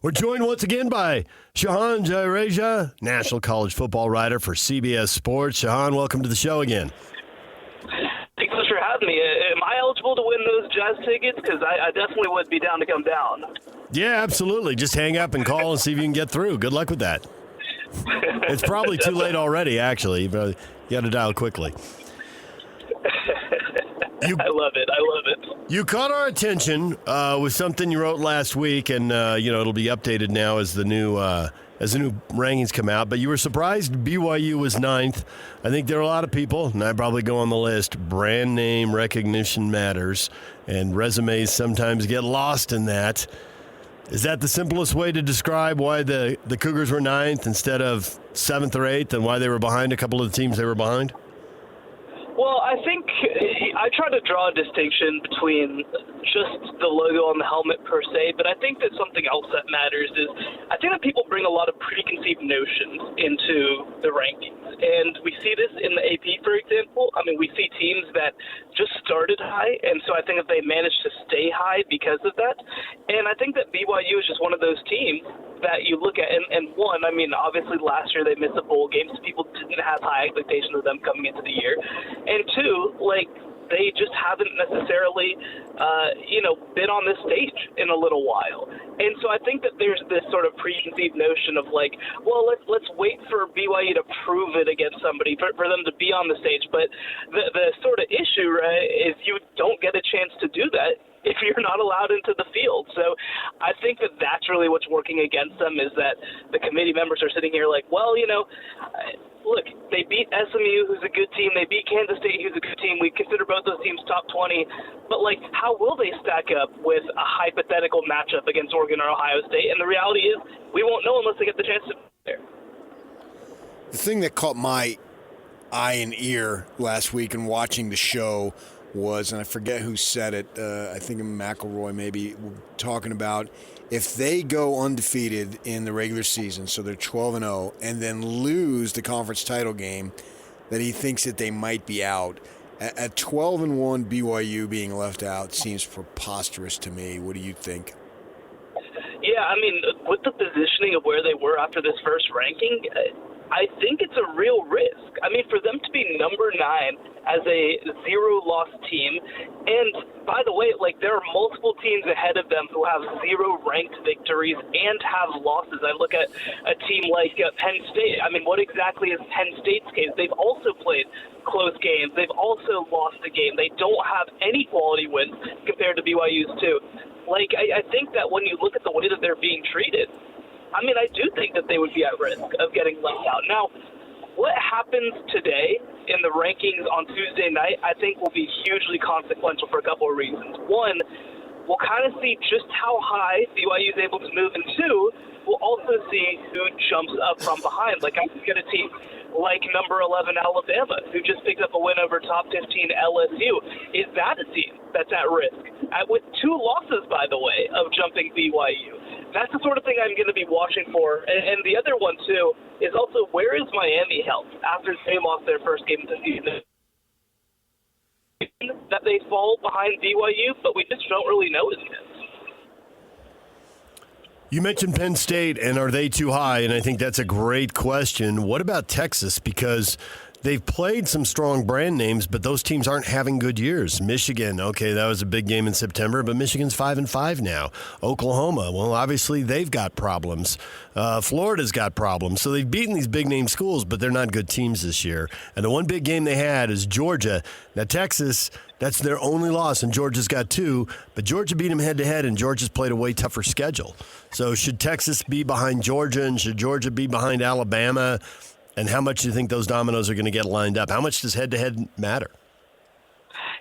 We're joined once again by Shehan Jeyarajah, national college football writer for CBS Sports. Shehan, welcome to the show again. Thanks so much for having me. Am I eligible to win those Jazz tickets? Because I definitely would be down to come down. Yeah, absolutely. Just hang up and call and see if you can get through. Good luck with that. It's probably too late already, actually, but you got to dial quickly. I love it. You caught our attention with something you wrote last week, and it'll be updated now as the new rankings come out. But you were surprised BYU was 9th. I think there are a lot of people, and I probably go on the list. Brand name recognition matters, and resumes sometimes get lost in that. Is that the simplest way to describe why the Cougars were 9th instead of 7th or 8th, and why they were behind a couple of the teams they were behind? Well, I think I try to draw a distinction between just the logo on the helmet per se, but I think that something else that matters is I think that people bring a lot of preconceived notions into the rankings. And we see this in the AP, for example. I mean, we see teams that just started high, and so I think that they managed to stay high because of that. And I think that BYU is just one of those teams that you look at, and one, I mean, obviously last year they missed a bowl game, so people didn't have high expectations of them coming into the year. And two, they just haven't necessarily, been on this stage in a little while. And so I think that there's this sort of preconceived notion of let's wait for BYU to prove it against somebody, for them to be on the stage. But the sort of issue, right, is you don't get a chance to do that if you're not allowed into the field. So I think that that's really what's working against them, is that the committee members are sitting here like, look, they beat SMU, who's a good team. They beat Kansas State, who's a good team. We consider both those teams top 20. But, how will they stack up with a hypothetical matchup against Oregon or Ohio State? And the reality is we won't know unless they get the chance to be there. The thing that caught my eye and ear last week in watching the show was, and I forget who said it, I think McElroy maybe, talking about if they go undefeated in the regular season, so they're 12-0, and then lose the conference title game, that he thinks that they might be out. At 12-1, BYU being left out seems preposterous to me. What do you think? Yeah, I mean, with the positioning of where they were after this first ranking, I think it's a real risk. I mean, for them to be number 9 as a zero-loss team, and by the way, there are multiple teams ahead of them who have 0 ranked victories and have losses. I look at a team like Penn State. I mean, what exactly is Penn State's case? They've also played close games. They've also lost a game. They don't have any quality wins compared to BYU's too. I think that when you look at the way that they're being treated, I mean, I do think that they would be at risk of getting left out. Now, what happens today in the rankings on Tuesday night, I think will be hugely consequential for a couple of reasons. One, we'll kind of see just how high BYU is able to move, and two, we'll also see who jumps up from behind. I can get a team like number 11 Alabama, who just picked up a win over top 15 LSU. Is that a team that's at risk? With 2 losses, by the way, of jumping BYU. That's the sort of thing I'm going to be watching for. And the other one, too, is also where is Miami health after they lost their first game of the season? That they fall behind BYU, but we just don't really know it yet. You mentioned Penn State, and are they too high? And I think that's a great question. What about Texas? Because they've played some strong brand names, but those teams aren't having good years. Michigan, okay, that was a big game in September, but Michigan's 5-5 now. Oklahoma, well, obviously they've got problems. Florida's got problems. So they've beaten these big-name schools, but they're not good teams this year. And the one big game they had is Georgia. Now, Texas, that's their only loss, and Georgia's got 2. But Georgia beat them head-to-head, and Georgia's played a way tougher schedule. So should Texas be behind Georgia, and should Georgia be behind Alabama? And how much do you think those dominoes are going to get lined up? How much does head-to-head matter?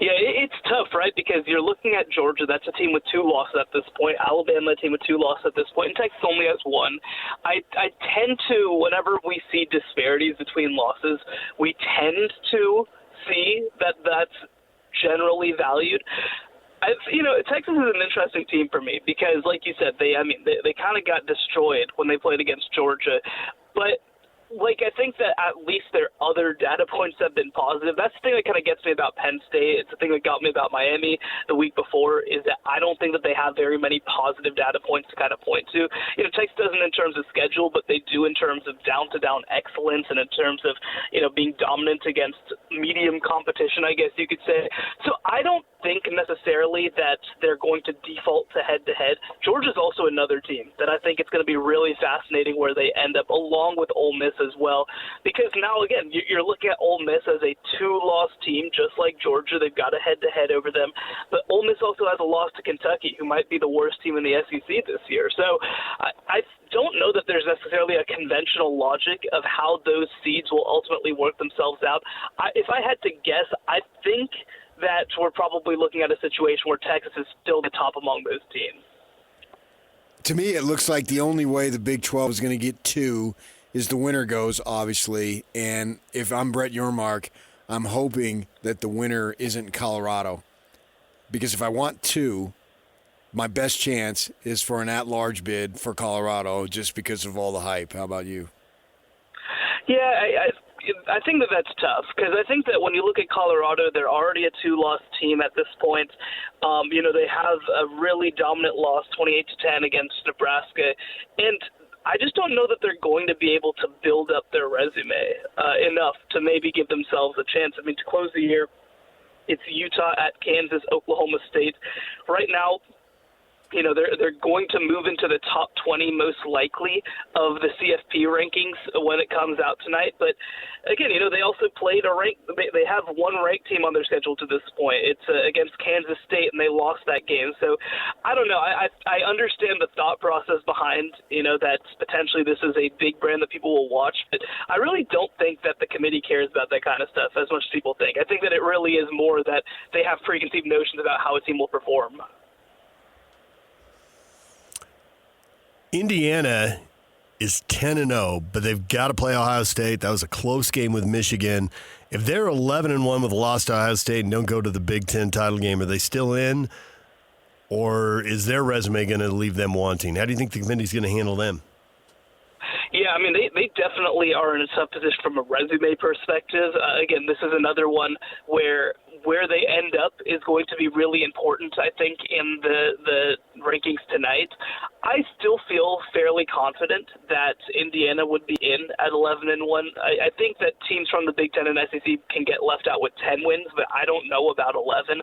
Yeah, it's tough, right? Because you're looking at Georgia. That's a team with 2 losses at this point. Alabama, a team with 2 losses at this point. And Texas only has 1. I tend to, whenever we see disparities between losses, we tend to see that that's generally valued. Texas is an interesting team for me because, like you said, they kind of got destroyed when they played against Georgia. But I think that at least their other data points have been positive. That's the thing that kind of gets me about Penn State. It's the thing that got me about Miami the week before, is that I don't think that they have very many positive data points to kind of point to. Texas doesn't in terms of schedule, but they do in terms of down-to-down excellence and in terms of, being dominant against medium competition, I guess you could say. So I don't think necessarily that they're going to default to head-to-head. Georgia's also another team that I think it's going to be really fascinating where they end up, along with Ole Miss as well. Because now, again, you're looking at Ole Miss as a two-loss team, just like Georgia. They've got a head-to-head over them. But Ole Miss also has a loss to Kentucky, who might be the worst team in the SEC this year. So I don't know that there's necessarily a conventional logic of how those seeds will ultimately work themselves out. If I had to guess, I think that we're probably looking at a situation where Texas is still the top among those teams. To me, it looks like the only way the Big 12 is going to get 2 is the winner goes, obviously. And if I'm Brett Yormark, I'm hoping that the winner isn't Colorado. Because if I want 2, my best chance is for an at-large bid for Colorado just because of all the hype. How about you? Yeah, I think that that's tough because I think that when you look at Colorado, they're already a 2-loss team at this point. They have a really dominant loss, 28-10 against Nebraska, and I just don't know that they're going to be able to build up their resume enough to maybe give themselves a chance. I mean, to close the year, it's Utah at Kansas, Oklahoma State. Right now, they're going to move into the top 20 most likely of the CFP rankings when it comes out tonight. But again, they also played they have one ranked team on their schedule to this point. It's against Kansas State, and they lost that game. So I don't know. I understand the thought process behind, that potentially this is a big brand that people will watch. But I really don't think that the committee cares about that kind of stuff as much as people think. I think that it really is more that they have preconceived notions about how a team will perform. Indiana is 10-0, but they've got to play Ohio State. That was a close game with Michigan. If they're 11-1 with a loss to Ohio State and don't go to the Big Ten title game, are they still in? Or is their resume going to leave them wanting? How do you think the committee's going to handle them? Yeah, I mean, they definitely are in a tough position from a resume perspective. Again, this is another one where they end up is going to be really important, I think, in the rankings tonight. I still feel fairly confident that Indiana would be in at 11-1. I think that teams from the Big Ten and SEC can get left out with 10 wins, but I don't know about 11.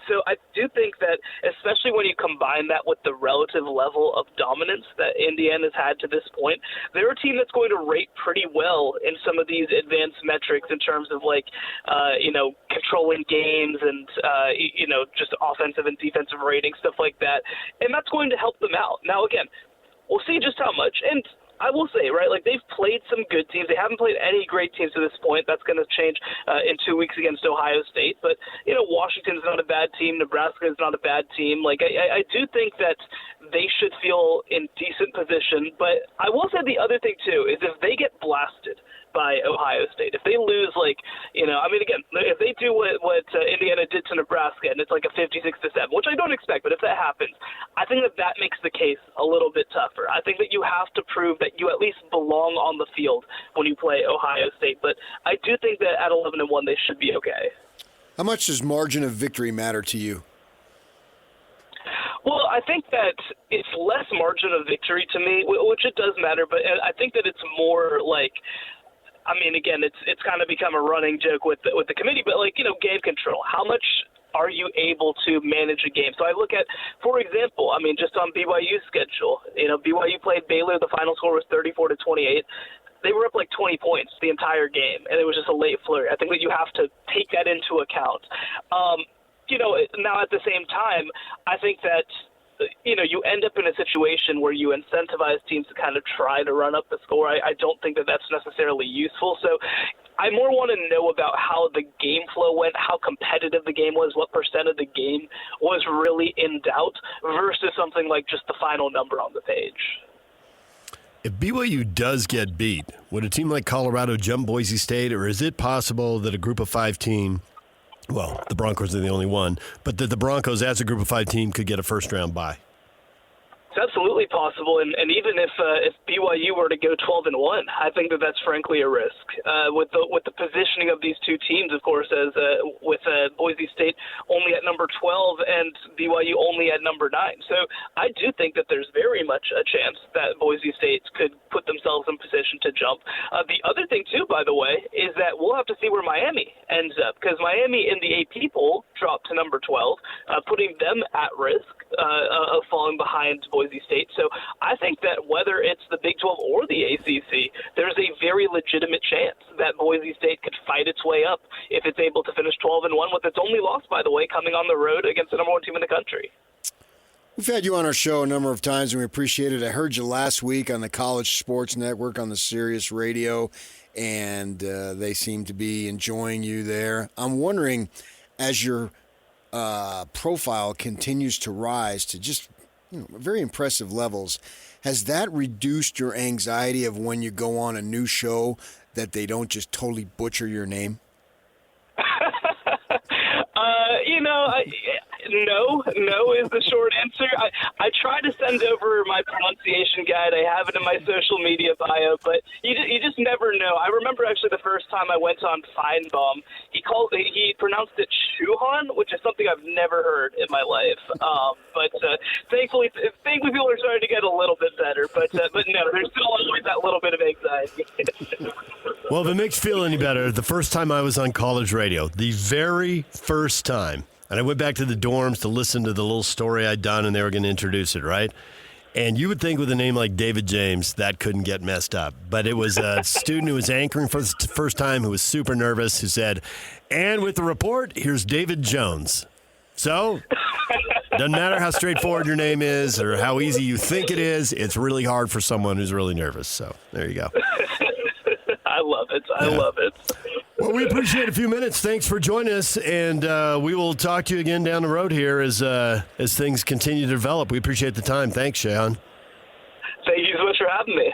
So I do think that, especially when you combine that with the relative level of dominance that Indiana's had to this point, they're a team that's going to rate pretty well in some of these advanced metrics in terms of controlling games and, just offensive and defensive ratings, stuff like that. And that's going to help them out. Now, again, we'll see just how much. And I will say, right, they've played some good teams. They haven't played any great teams to this point. That's going to change in 2 weeks against Ohio State. But, Washington's not a bad team. Nebraska is not a bad team. I do think that they should feel in decent position. But I will say the other thing, too, is if they get blasted by Ohio State, if they lose, again, if they do what Indiana did to Nebraska and it's like a 56-7, which I don't expect, but if that happens, I think that makes the case a little bit tougher. I think that you have to prove that you at least belong on the field when you play Ohio State. But I do think that at 11-1, they should be okay. How much does margin of victory matter to you? Well, I think that it's less margin of victory to me, which it does matter, but I think that it's more again, it's kind of become a running joke with the committee, but game control. How much are you able to manage a game? So I look at, for example, just on BYU's schedule, BYU played Baylor. The final score was 34-28. They were up 20 points the entire game, and it was just a late flurry. I think that you have to take that into account. Now at the same time, I think that you end up in a situation where you incentivize teams to kind of try to run up the score. I don't think that that's necessarily useful. So I more want to know about how the game flow went, how competitive the game was, what percent of the game was really in doubt versus something like just the final number on the page. If BYU does get beat, would a team like Colorado jump Boise State, or is it possible that a group of 5 team, well, the Broncos are the only one, but that the Broncos as a group of 5 team could get a first-round bye? absolutely possible, and even if BYU were to go 12-1, I think that's frankly a risk. With the positioning of these two teams, of course, as with Boise State only at number 12 and BYU only at number 9. So I do think that there's very much a chance that Boise State could put themselves in position to jump. The other thing, too, by the way, is that we'll have to see where Miami ends up, because Miami in the AP poll dropped to number 12, putting them at risk of falling behind Boise State. So I think that whether it's the Big 12 or the ACC, there's a very legitimate chance that Boise State could fight its way up if it's able to finish 12-1 with its only loss, by the way, coming on the road against the number 1 team in the country. We've had you on our show a number of times, and we appreciate it. I heard you last week on the College Sports Network on the Sirius Radio, and they seem to be enjoying you there. I'm wondering, as your profile continues to rise to just very impressive levels, has that reduced your anxiety of when you go on a new show that they don't just totally butcher your name? No is the short answer. I try to send over my pronunciation guide. I have it in my social media bio, but you just never know. I remember actually the first time I went on Feinbaum, he pronounced it Shehan, which is something I've never heard in my life. But thankfully people are starting to get a little bit better. But no, there's still always that little bit of anxiety. Well, if it makes you feel any better, the first time I was on college radio, the very first time, and I went back to the dorms to listen to the little story I'd done, and they were going to introduce it, right? And you would think with a name like David James, that couldn't get messed up. But it was a student who was anchoring for the first time who was super nervous, who said, and with the report, here's David Jones. So, doesn't matter how straightforward your name is or how easy you think it is, it's really hard for someone who's really nervous. So, there you go. I love it. I love it. Well, we appreciate a few minutes. Thanks for joining us, and we will talk to you again down the road here as things continue to develop. We appreciate the time. Thanks, Shehan. Thank you so much for having me.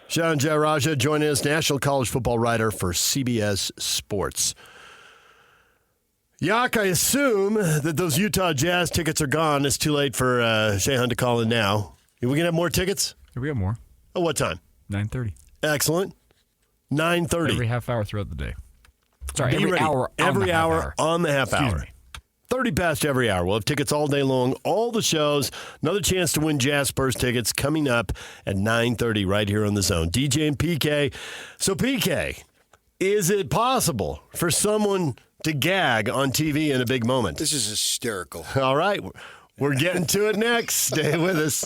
Shehan Jeyarajah joining us, national college football writer for CBS Sports. Yak, I assume that those Utah Jazz tickets are gone. It's too late for Shehan to call in now. Are we going to have more tickets? Yeah, we have more. Oh, what time? 9:30. Excellent. 9:30. Every half hour throughout the day. Sorry, Be every ready. hour. Every hour on the half Excuse hour. me. 30 past every hour. We'll have tickets all day long, all the shows. Another chance to win Jazz Spurs tickets coming up at 9:30 right here on The Zone. DJ and PK. So, PK, is it possible for someone to gag on TV in a big moment? This is hysterical. All right. We're getting to it next. Stay with us.